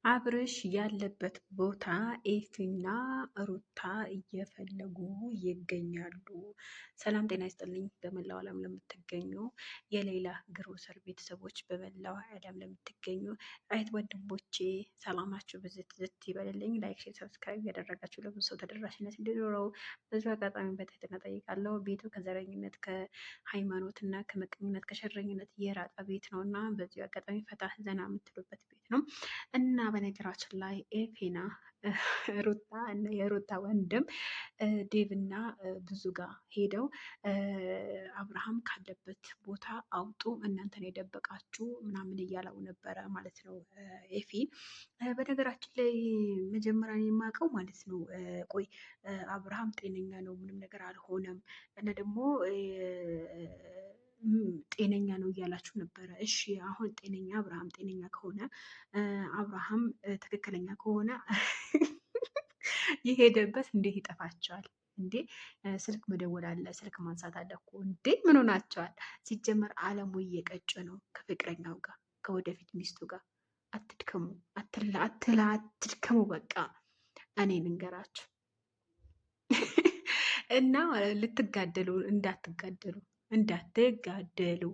አብርሽ ያለበት ቦታ ኤፊና ሩታ እየፈለጉ ይገኛሉ። ሰላም ጤና ይስጥልኝ። በመላው ዓለም ለምትገኙ የሌላ ግሮሰር ቤተሰቦች፣ በመላው ዓለም ለምትገኙ አይት ወንድሞቼ ሰላማችሁ ብዝት ዝት ይበልልኝ። ላይክ፣ ሼር፣ ሰብስክራይብ ያደረጋችሁ ለብዙ ሰው ተደራሽነት እንዲኖረው በዚሁ አጋጣሚ በትህትና ጠይቃለሁ። ቤቱ ከዘረኝነት ከሃይማኖትና ከምቀኝነት ከሸረኝነት የራቀ ቤት ነው እና በዚሁ አጋጣሚ ፈታ ዘና የምትሉበት ቤት ነው እና በነገራችን ላይ ኤፌና ሩታ እና የሩታ ወንድም ዴቭና ብዙ ጋር ሄደው አብርሃም ካለበት ቦታ አውጡ እናንተን የደበቃችሁ ምናምን እያለው ነበረ ማለት ነው። ኤፊ በነገራችን ላይ መጀመሪያ የማውቀው ማለት ነው፣ ቆይ አብርሃም ጤነኛ ነው፣ ምንም ነገር አልሆነም እና ደግሞ ጤነኛ ነው እያላችሁ ነበረ። እሺ አሁን ጤነኛ አብርሃም ጤነኛ ከሆነ አብርሃም ትክክለኛ ከሆነ የሄደበት እንዴት ይጠፋቸዋል እንዴ? ስልክ መደወል አለ፣ ስልክ ማንሳት አለ እኮ እንዴ! ምን ሆናቸዋል? ሲጀመር አለሙ እየቀጨ ነው ከፍቅረኛው ጋር ከወደፊት ሚስቱ ጋር። አትድከሙ፣ አትድከሙ። በቃ እኔ ልንገራችሁ እና ልትጋደሉ እንዳትጋደሉ።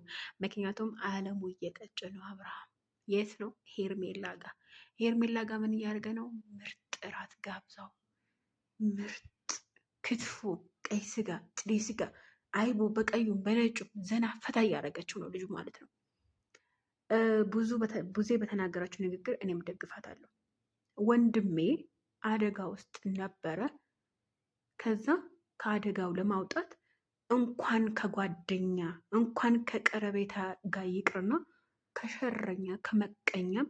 ምክንያቱም አለሙ እየቀጨ ነው። አብርሃም የት ነው? ሄርሜላ ጋር። ሄርሜላ ጋር ምን እያደረገ ነው? ምርጥ እራት ጋብዛው፣ ምርጥ ክትፎ፣ ቀይ ስጋ፣ ጥሬ ስጋ፣ አይቦ በቀዩም በነጩ ዘና ፈታ እያደረገችው ነው ልጁ ማለት ነው። ብዙ በተናገራችሁ ንግግር እኔም ደግፋታለሁ። ወንድሜ አደጋ ውስጥ ነበረ። ከዛ ከአደጋው ለማውጣት እንኳን ከጓደኛ እንኳን ከቀረቤታ ጋር ይቅርና ከሸረኛ ከመቀኛም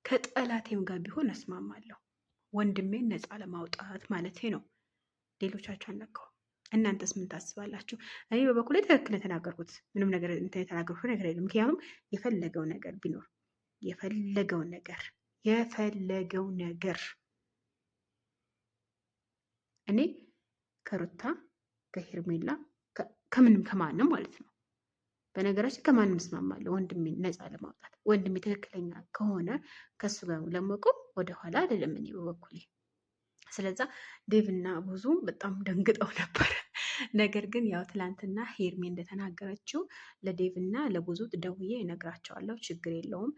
ከጠላቴም ጋር ቢሆን እስማማለሁ። ወንድሜን ነፃ ለማውጣት ማለት ነው። ሌሎቻችሁ አልነካው። እናንተስ ምን ታስባላችሁ? እኔ በበኩል ትክክል የተናገርኩት ምንም ነገር የተናገርኩት ነገር የለም። ምክንያቱም የፈለገው ነገር ቢኖር የፈለገው ነገር እኔ ከሩታ ከሄርሜላ ከምንም ከማንም ማለት ነው። በነገራችን ከማንም እስማማለሁ ወንድሜ ነፃ ለማውጣት። ወንድሜ ትክክለኛ ከሆነ ከሱ ጋር ለመቆም ወደኋላ አይደለም እኔ በበኩሌ። ስለዛ ዴቭና ብዙ በጣም ደንግጠው ነበር። ነገር ግን ያው ትላንትና ሄርሜ እንደተናገረችው ለዴቭና ለብዙ ደውዬ እነግራቸዋለሁ፣ ችግር የለውም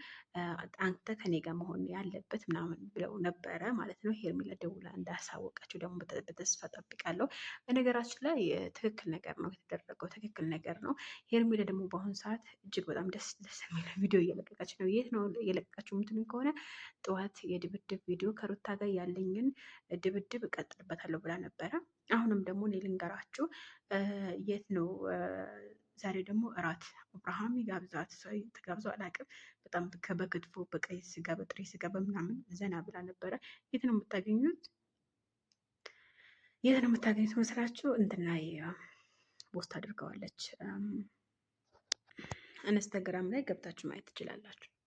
አንተ ከኔ ጋር መሆን ያለበት ምናምን ብለው ነበረ ማለት ነው። ሄርሜላ ደውላ እንዳሳወቃቸው ደግሞ በተስፋ ጠብቃለሁ። በነገራችን ላይ ትክክል ነገር ነው የተደረገው፣ ትክክል ነገር ነው። ሄርሜላ ደግሞ በአሁኑ ሰዓት እጅግ በጣም ደስ የሚል ቪዲዮ እየለቀቀች ነው። የት ነው እየለቀቀችው የምትሉኝ ከሆነ ጠዋት የድብድብ ቪዲዮ ከሩታ ጋር ያለኝን ድብድብ እቀጥልበታለሁ ብላ ነበረ። አሁንም ደግሞ እኔ ልንገራችሁ፣ የት ነው ዛሬ ደግሞ እራት አብርሃም ጋብዛት ተጋብዘው አላውቅም። በጣም በክትፎ በቀይ ስጋ በጥሬ ስጋ በምናምን ዘና ብላ ነበረ። የት ነው የምታገኙት? መስላችሁ? እንትና ፖስት አድርገዋለች። ኢንስታግራም ላይ ገብታችሁ ማየት ትችላላችሁ።